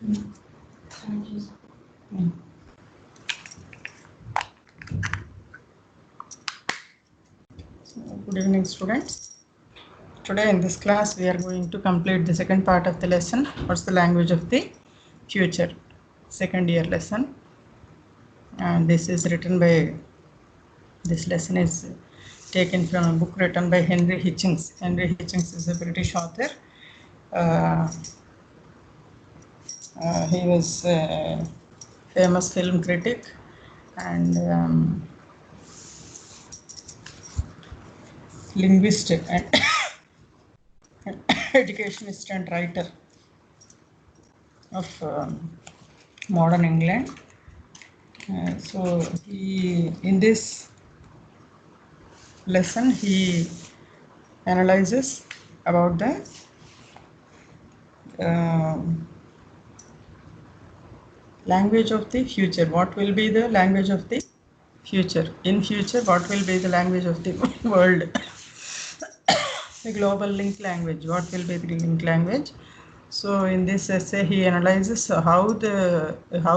Good evening, students. Today in this class we are going to complete the second part of the lesson. What's the language of the future? Second year lesson. And this is written by, this lesson is taken from a book written by Henry Hitchings. Henry Hitchings is a British author. He was a famous film critic and linguist and educationist and writer of modern England. So he, in this lesson, he analyzes about the language of the future. What will be the language of the future? In future, what will be the language of the world? The global link language. What will be the link language? So in this essay, he analyzes how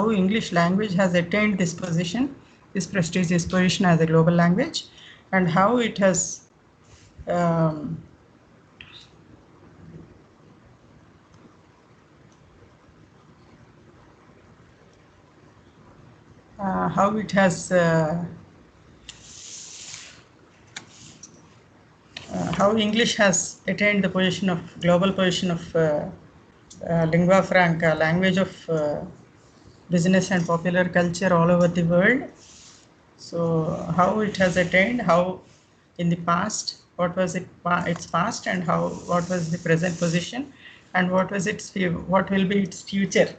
English language has attained this position, this prestigious position as a global language, and how it has how English has attained the position of global position of lingua franca, language of business and popular culture all over the world. So how it has attained, how in the past, what was its past, and what was the present position, and what will be its future.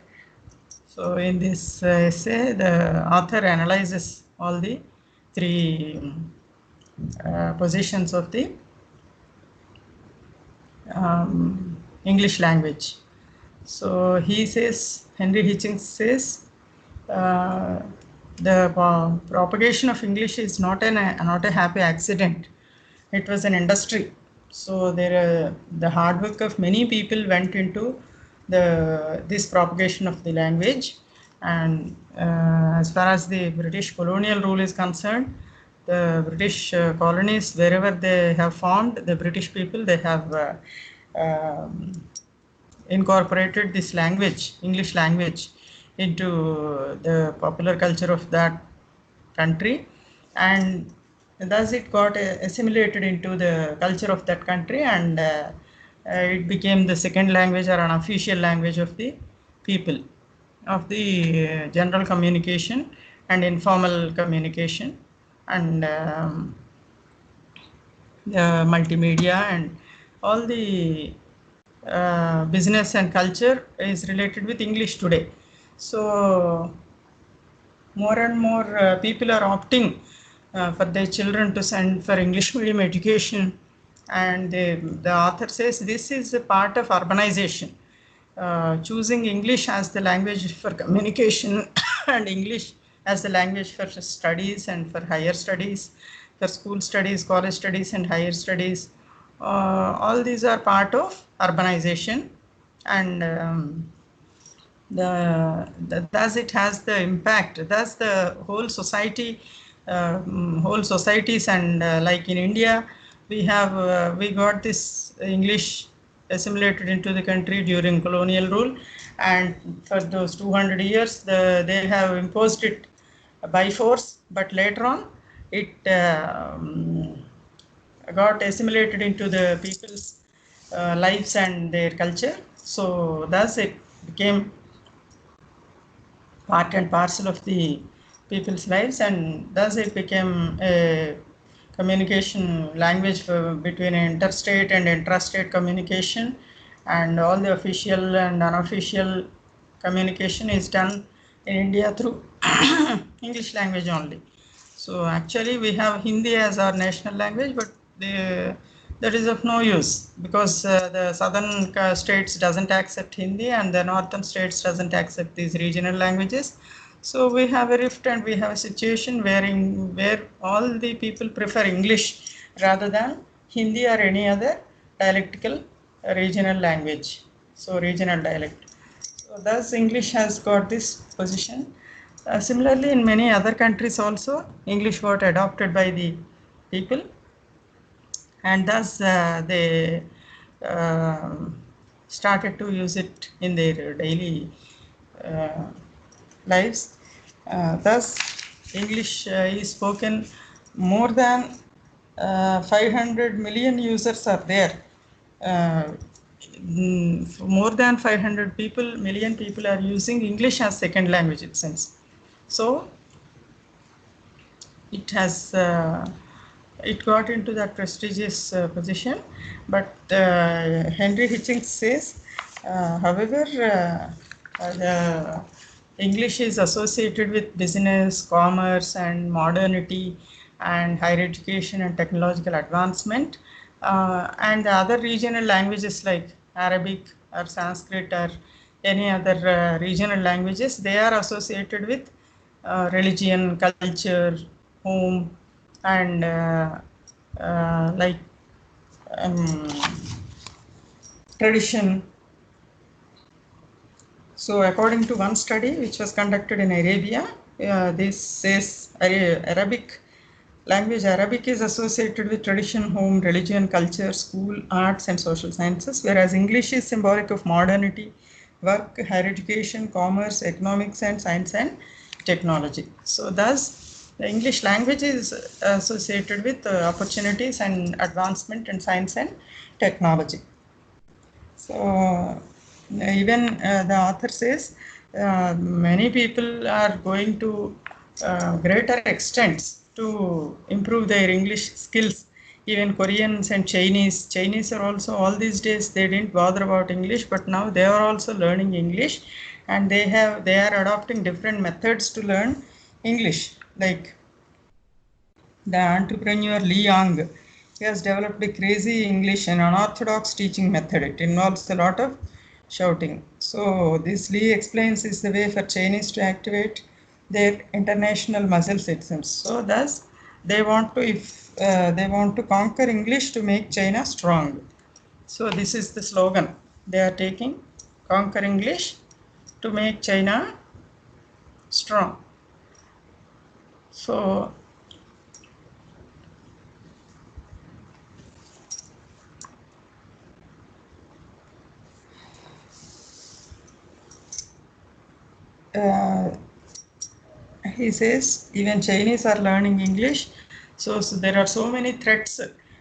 So in this essay, the author analyzes all the three positions of the English language. So he says, Henry Hitchings says, the propagation of English is not a happy accident. It was an industry. So the hard work of many people went into this propagation of the language. And as far as the British colonial rule is concerned, the British colonies, wherever they have formed, the British people, they have incorporated this language, English language, into the popular culture of that country, and thus it got assimilated into the culture of that country, and it became the second language or an official language of the people, of the general communication and informal communication, and the multimedia and all the business and culture is related with English today. So more and more people are opting for their children to send for English medium education, and the author says this is a part of urbanization. Choosing English as the language for communication and English as the language for studies and for higher studies, for school studies, college studies and higher studies, all these are part of urbanization, and thus it has the impact, thus the whole society, whole societies, and like in India, we got this English assimilated into the country during colonial rule, and for those 200 years they have imposed it by force, but later on it got assimilated into the people's lives and their culture. So thus it became part and parcel of the people's lives, and thus it became a communication language between interstate and intrastate communication, and all the official and unofficial communication is done in India through English language only. So actually we have Hindi as our national language, but that is of no use, because the southern states doesn't accept Hindi and the northern states doesn't accept these regional languages. So we have a rift, and we have a situation where all the people prefer English rather than Hindi or any other dialectical regional language. So regional dialect. So thus English has got this position. Similarly, in many other countries also, English got adopted by the people, and thus they started to use it in their daily uh, lives. Thus, English is spoken more than 500 million users are there. Uh, More than 500 million people are using English as second language, it seems. So it has it got into that prestigious position. But Henry Hitchings says, however, the English is associated with business, commerce, and modernity, and higher education and technological advancement, and the other regional languages like Arabic or Sanskrit or any other regional languages, they are associated with religion, culture, home, and like um, tradition. So according to one study which was conducted in Arabia, this says Arabic is associated with tradition, home, religion, culture, school, arts, and social sciences, whereas English is symbolic of modernity, work, higher education, commerce, economics, and science and technology. So thus, the English language is associated with opportunities and advancement in science and technology. So even the author says many people are going to greater extents to improve their English skills. Even Koreans and Chinese are also, all these days they didn't bother about English, but now they are also learning English, and they are adopting different methods to learn English. Like the entrepreneur Li Yang, he has developed a crazy English and unorthodox teaching method. It involves a lot of shouting. So this Li explains is the way for Chinese to activate their international muscle systems. So thus they want to, if they want to conquer English to make China strong. So this is the slogan they are taking: conquer English to make China strong. So he says even Chinese are learning English. So there are so many threats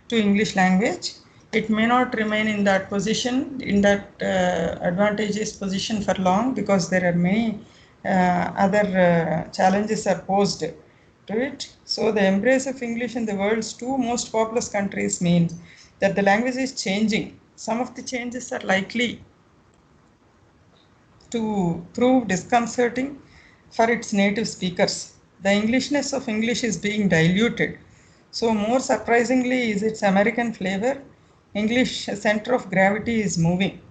to English language. It may not remain in that position, in that advantageous position for long, because there are many other challenges are posed to it. So the embrace of English in the world's two most populous countries means that the language is changing. Some of the changes are likely to prove disconcerting for its native speakers. The Englishness of English is being diluted. So more surprisingly is its American flavor. English center of gravity is moving.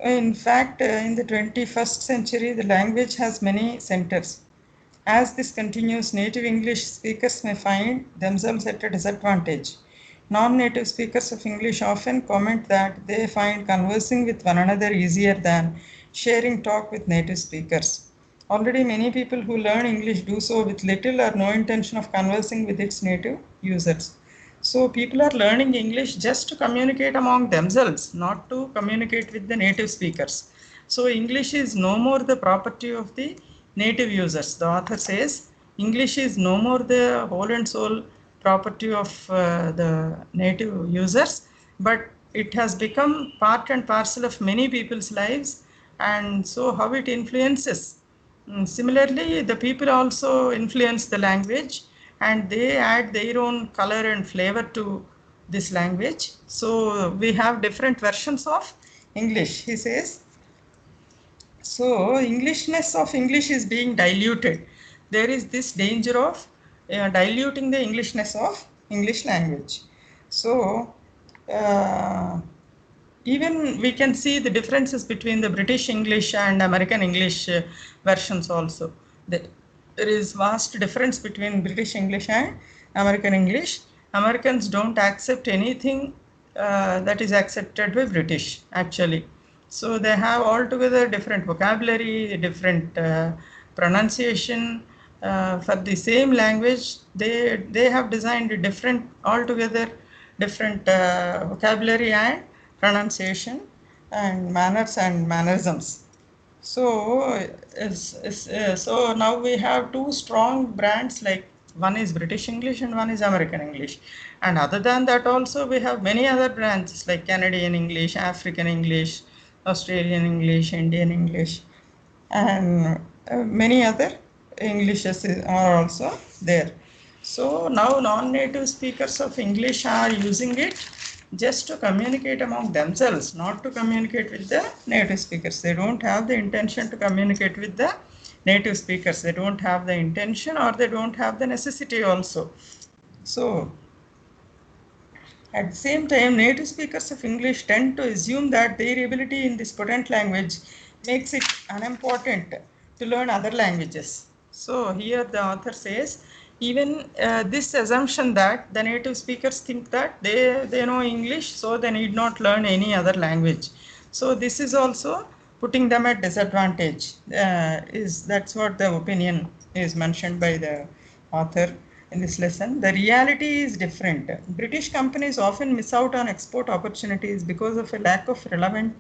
In fact, in the 21st century, the language has many centers. As this continues, native English speakers may find themselves at a disadvantage. Non-native speakers of English often comment that they find conversing with one another easier than sharing talk with native speakers. Already many people who learn English do so with little or no intention of conversing with its native users. So people are learning English just to communicate among themselves, not to communicate with the native speakers. So English is no more the property of the native users. The author says English is no more the whole and soul property of the native users, but it has become part and parcel of many people's lives, and so how it influences. Similarly, the people also influence the language, and they add their own color and flavor to this language. So we have different versions of English, he says. So Englishness of English is being diluted. There is this danger of diluting the Englishness of English language. So even we can see the differences between the British English and American English versions also. There is vast difference between British English and American English. Americans don't accept anything that is accepted by British, actually. So they have altogether different vocabulary, different pronunciation. For the same language, they have designed different altogether different vocabulary and pronunciation and manners and mannerisms. So, so now we have two strong brands, like one is British English and one is American English. And other than that also we have many other brands like Canadian English, African English, Australian English, Indian English, and many other Englishes are also there. So now non-native speakers of English are using it just to communicate among themselves, not to communicate with the native speakers. They don't have the intention to communicate with the native speakers. They don't have the intention, or they don't have the necessity also. So at the same time, native speakers of English tend to assume that their ability in this potent language makes it unimportant to learn other languages. So here the author says, even this assumption that the native speakers think that they know English, so they need not learn any other language. So this is also putting them at disadvantage. That's what the opinion is mentioned by the author in this lesson. The reality is different. British companies often miss out on export opportunities because of a lack of relevant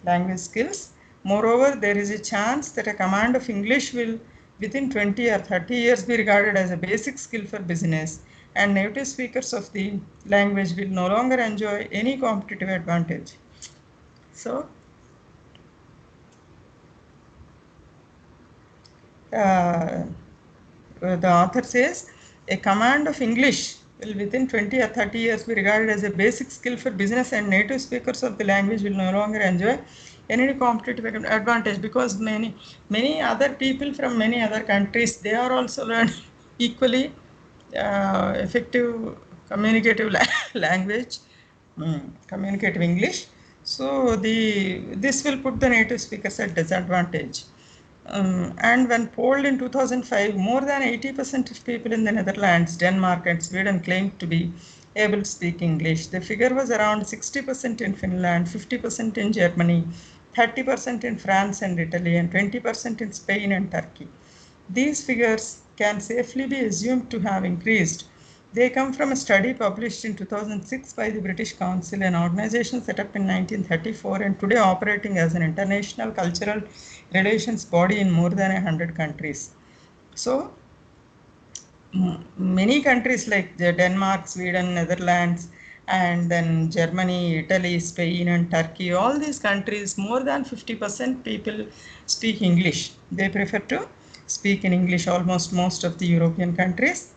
language skills. Moreover, there is a chance that a command of English will within 20 or 30 years be regarded as a basic skill for business, and native speakers of the language will no longer enjoy any competitive advantage. So, the author says, a command of English will within 20 or 30 years be regarded as a basic skill for business, and native speakers of the language will no longer enjoy any competitive advantage, because many other people from many other countries, they are also learning equally effective communicative language, communicative English. So this will put the native speakers at disadvantage. And when polled in 2005, more than 80% of people in the Netherlands, Denmark, and Sweden claimed to be able to speak English. The figure was around 60% in Finland, 50% in Germany, 30% in France and Italy, and 20% in Spain and Turkey. These figures can safely be assumed to have increased. They come from a study published in 2006 by the British Council, an organization set up in 1934 and today operating as an international cultural relations body in more than 100 countries. So, many countries like Denmark, Sweden, Netherlands, and then Germany, Italy, Spain, and Turkey, all these countries, more than 50% people speak English. They prefer to speak in English, almost most of the European countries.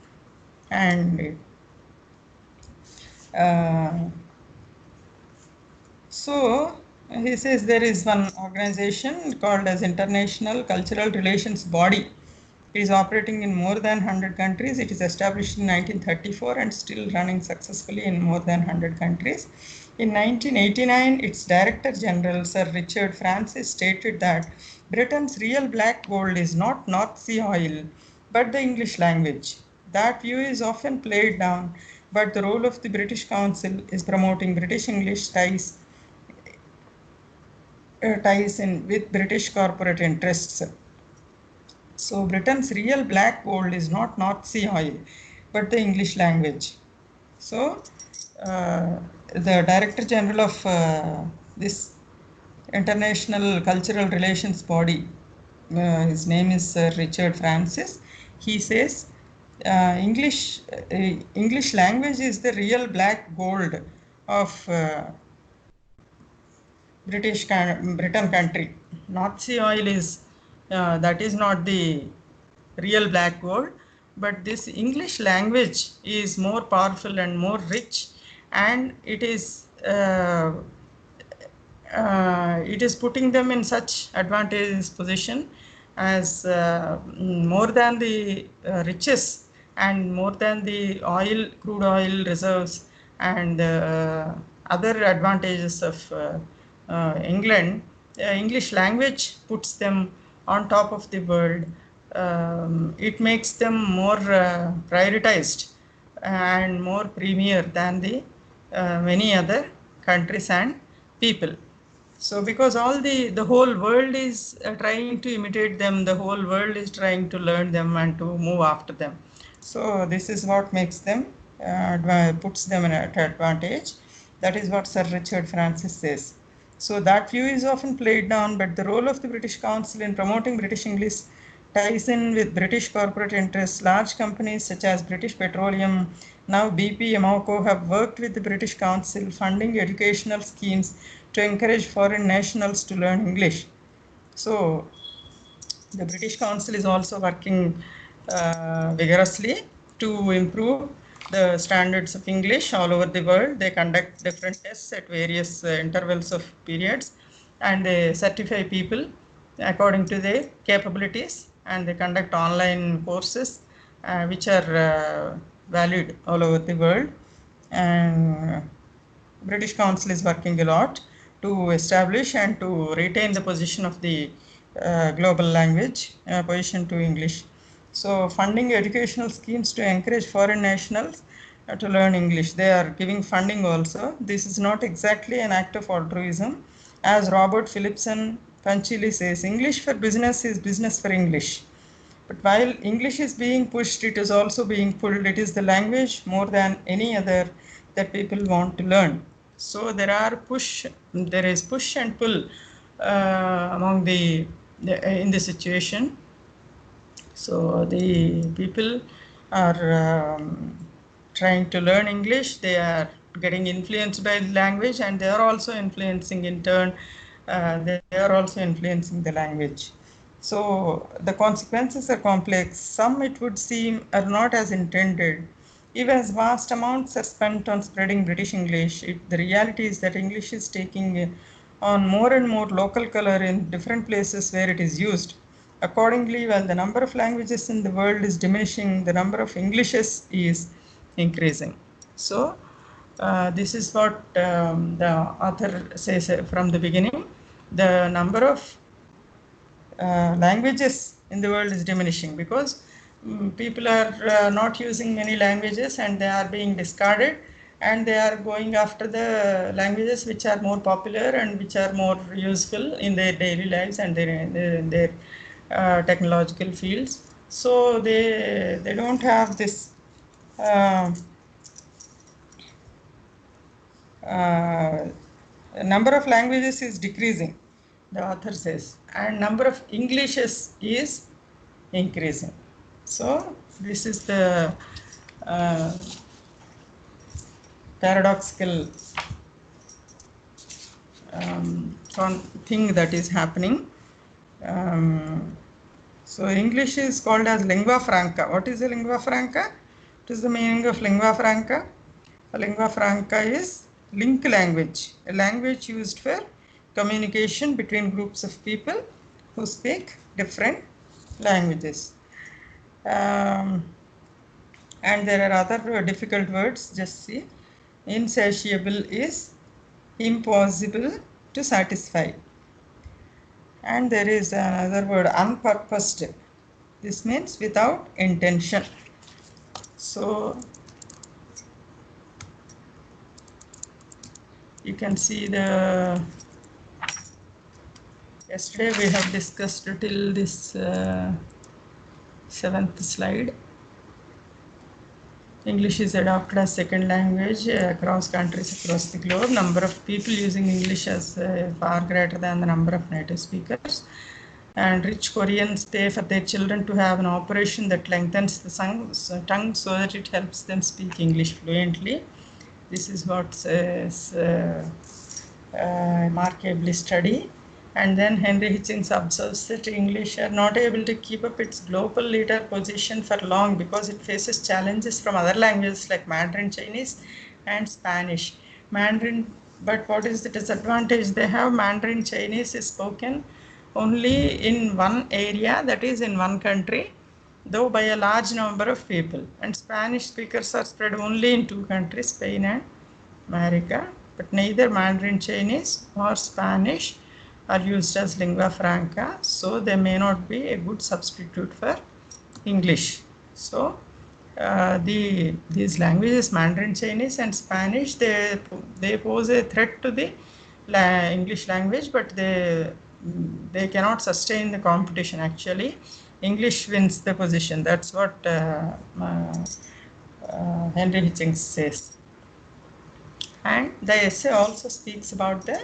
And so he says there is one organization called as International Cultural Relations Body. It is operating in more than 100 countries. It is established in 1934 and still running successfully in more than 100 countries. In 1989, its Director General, Sir Richard Francis, stated that Britain's real black gold is not North Sea oil, but the English language. That view is often played down, but the role of the British Council is promoting British English ties in with British corporate interests. So Britain's real black gold is not North Sea oil, but the English language. So the Director General of this International Cultural Relations Body, his name is Sir Richard Francis. He says English language is the real black gold of Britain country. North Sea oil is that is not the real black gold, but this English language is more powerful and more rich, and it is putting them in such advantageous position as more than the riches and more than the crude oil reserves and other advantages of England. English language puts them on top of the world. It makes them more prioritized and more premier than the many other countries and people. So because all the whole world is trying to imitate them, the whole world is trying to learn them and to move after them. So this is what makes them puts them at advantage. That is what Sir Richard Francis says. So that view is often played down, but the role of the British Council in promoting British English ties in with British corporate interests. Large companies such as British Petroleum, now BP, Amoco, have worked with the British Council, funding educational schemes to encourage foreign nationals to learn English. So the British Council is also working vigorously to improve the standards of English all over the world. They conduct different tests at various intervals of periods, and they certify people according to their capabilities, and they conduct online courses which are valued all over the world. And British Council is working a lot to establish and to retain the position of the global language, position to English. So funding educational schemes to encourage foreign nationals to learn English. They are giving funding also. This is not exactly an act of altruism. As Robert Phillipson punctually says, English for business is business for English. But while English is being pushed, it is also being pulled. It is the language more than any other that people want to learn. So there is push and pull among in the situation. So the people are trying to learn English. They are getting influenced by the language, and they are also influencing in turn. They are also influencing the language. So the consequences are complex. Some, it would seem, are not as intended. Even as vast amounts are spent on spreading British English, the reality is that English is taking on more and more local color in different places where it is used. Accordingly, while the number of languages in the world is diminishing, the number of Englishes is increasing. So, this is what the author says from the beginning. The number of languages in the world is diminishing because people are not using many languages, and they are being discarded, and they are going after the languages which are more popular and which are more useful in their daily lives and their technological fields. So they don't have this uh, uh, number of languages is decreasing, the author says, and number of Englishes is increasing. So this is the uh, paradoxical thing that is happening. So English is called as lingua franca. What is a lingua franca? What is the meaning of lingua franca? A lingua franca is link language, a language used for communication between groups of people who speak different languages. And there are other difficult words. Just see. Insatiable is impossible to satisfy. And there is another word, unpurposed. This means without intention. So you can see yesterday we have discussed till this 7th slide. English is adopted as second language across countries across the globe. Number of people using English is far greater than the number of native speakers. And rich Koreans pay for their children to have an operation that lengthens the tongue so that it helps them speak English fluently. This is what says Mark Abley study. And then Henry Hitchens observes that English are not able to keep up its global leader position for long because it faces challenges from other languages like Mandarin Chinese and Spanish. But what is the disadvantage? They have Mandarin Chinese is spoken only in one area, that is in one country, though by a large number of people. And Spanish speakers are spread only in two countries, Spain and America. But neither Mandarin Chinese or Spanish are used as lingua franca, so they may not be a good substitute for English. So these languages, Mandarin Chinese and Spanish, they pose a threat to the English language, but they cannot sustain the competition. Actually, English wins the position. That's what Henry Hitchings says. And the essay also speaks about the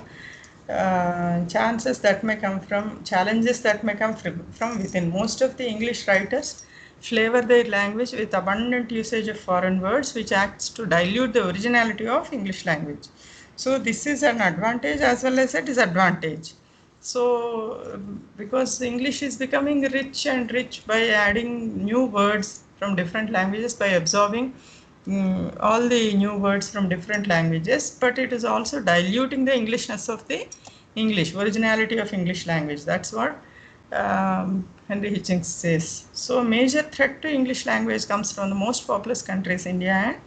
challenges that may come from within. Most of the English writers flavor their language with abundant usage of foreign words, which acts to dilute the originality of English language. So this is an advantage as well as a disadvantage. So because English is becoming rich and rich by adding new words from different languages, by absorbing all the new words from different languages, but it is also diluting the Englishness of the English, originality of English language. That's what Henry Hitchings says. So major threat to English language comes from the most populous countries, India and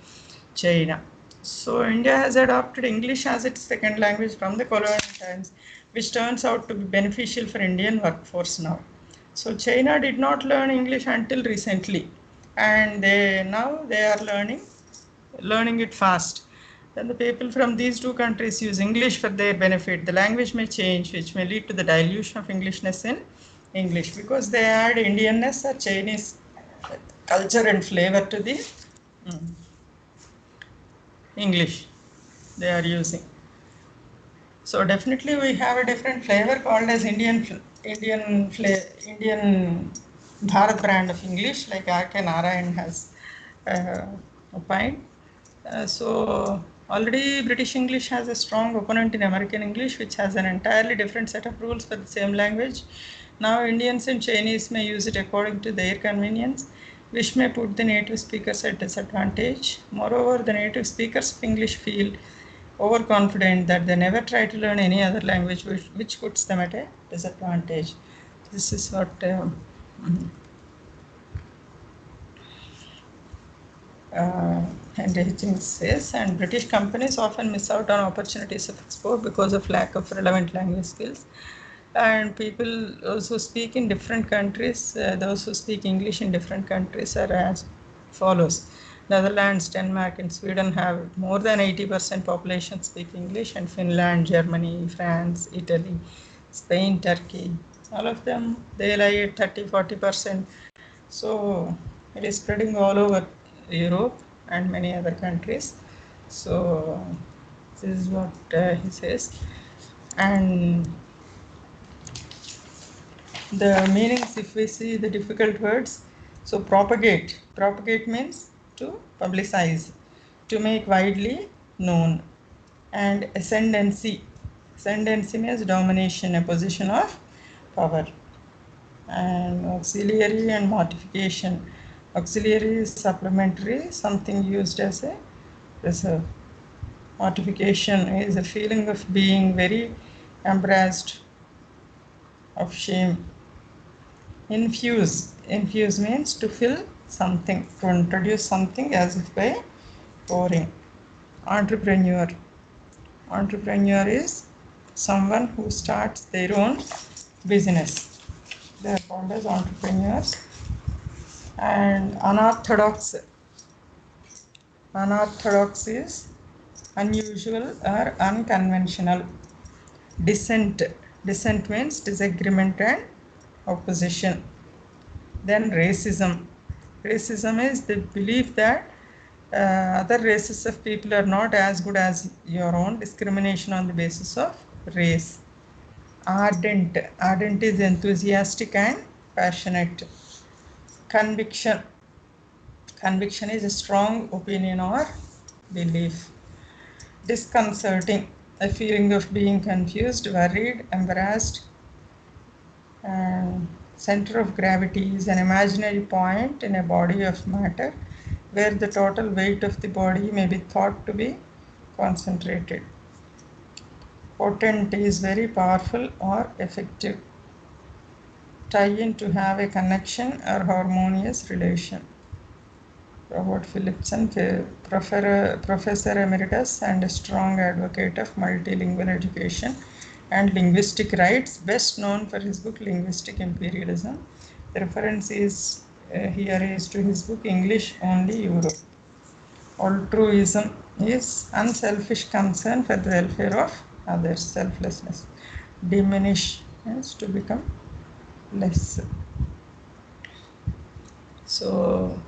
China. So India has adopted English as its second language from the colonial times, which turns out to be beneficial for Indian workforce now. So China did not learn English until recently, and now they are learning it fast. Then the people from these two countries use English for their benefit. The language may change, which may lead to the dilution of Englishness in English, because they add Indianness or Chinese culture and flavor to the English they are using. So definitely we have a different flavor called as Indian Bharat brand of English, like R.K. Narayan has opined. So already British English has a strong opponent in American English, which has an entirely different set of rules for the same language. Now Indians and Chinese may use it according to their convenience, which may put the native speakers at disadvantage. Moreover, the native speakers of English feel overconfident that they never try to learn any other language, which puts them at a disadvantage. This is what Henry Hitchings says. And British companies often miss out on opportunities of export because of lack of relevant language skills. And people who speak in different countries, those who speak English in different countries are as follows. Netherlands, Denmark, and Sweden have more than 80% population speak English, and Finland, Germany, France, Italy, Spain, Turkey, all of them, they lie at 30-40%. So it is spreading all over Europe and many other countries. So this is what he says. And the meanings, if we see the difficult words, so propagate means to publicize, to make widely known. And ascendancy means domination, a position of power. And auxiliary and mortification. Auxiliary is supplementary, something used as a reserve. Mortification is a feeling of being very embarrassed, of shame. Infuse means to fill something, to introduce something as if by pouring. Entrepreneur is someone who starts their own business. They are called as entrepreneurs. And unorthodox is unusual or unconventional. Dissent means disagreement and opposition. Then racism is the belief that other races of people are not as good as your own, discrimination on the basis of race. Ardent is enthusiastic and passionate. Conviction is a strong opinion or belief. Disconcerting, a feeling of being confused, worried, embarrassed. And center of gravity is an imaginary point in a body of matter where the total weight of the body may be thought to be concentrated. Potent is very powerful or effective. Tie-in, to have a connection or harmonious relation. Robert Philipson, Professor Emeritus and a strong advocate of multilingual education and linguistic rights, best known for his book Linguistic Imperialism. The reference is here is to his book English Only Europe. Altruism is unselfish concern for the welfare of others, selflessness. Diminish is to become less. So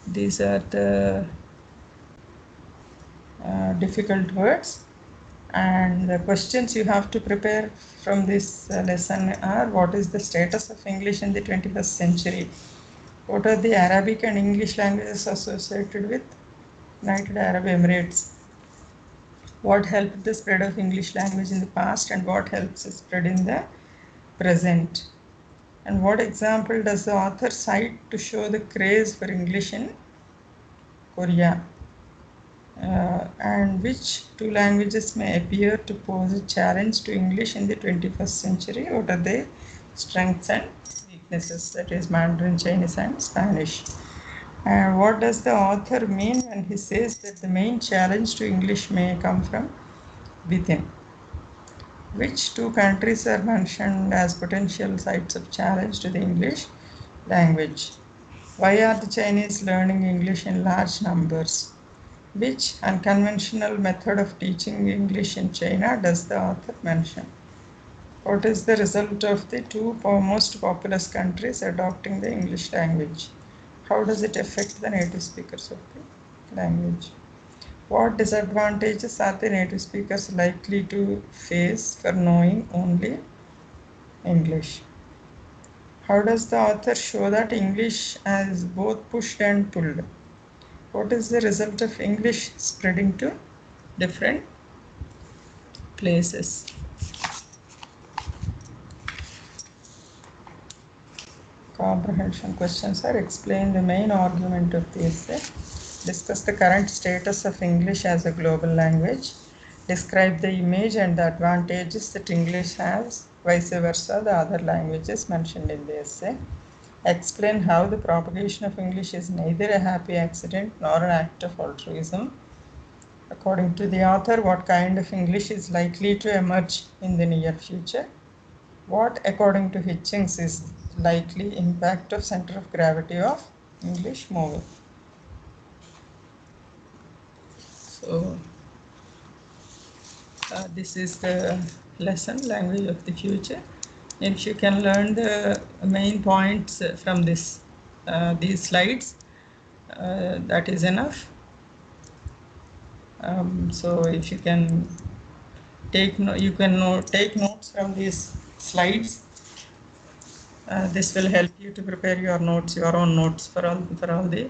these are the difficult words, and the questions you have to prepare from this lesson are: what is the status of English in the 21st century? What are the Arabic and English languages associated with United Arab Emirates? What helped the spread of English language in the past and what helps it spread in the present? And what example does the author cite to show the craze for English in Korea? And which two languages may appear to pose a challenge to English in the 21st century? What are their strengths and weaknesses? That is Mandarin, Chinese, and Spanish. And what does the author mean when he says that the main challenge to English may come from within? Which two countries are mentioned as potential sites of challenge to the English language? Why are the Chinese learning English in large numbers? Which unconventional method of teaching English in China does the author mention? What is the result of the two most populous countries adopting the English language? How does it affect the native speakers of the language? What disadvantages are the native speakers likely to face for knowing only English? How does the author show that English has both pushed and pulled? What is the result of English spreading to different places? Comprehension questions are: explain the main argument of the essay, discuss the current status of English as a global language, describe the image and the advantages that English has, vice versa the other languages mentioned in the essay, explain how the propagation of English is neither a happy accident nor an act of altruism. According to the author, what kind of English is likely to emerge in the near future? What, according to Hitchings, is likely impact of center of gravity of English moving? So this is the lesson, language of the future. If you can learn the main points from this these slides, that is enough. So if you can take take notes from these slides. This will help you to prepare your notes, your own notes for all the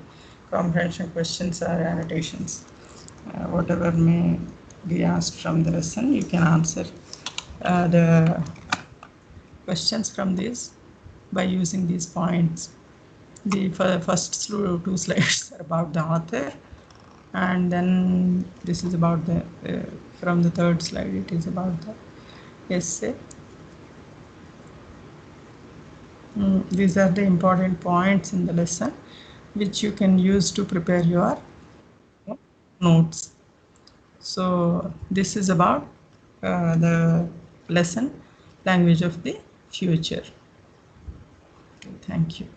comprehension questions or annotations. Whatever may be asked from the lesson, you can answer the questions from this by using these points. The first two slides are about the author, and then this is about the from the third slide it is about the essay. These are the important points in the lesson which you can use to prepare your notes. So this is about the lesson, language of the future. Thank you.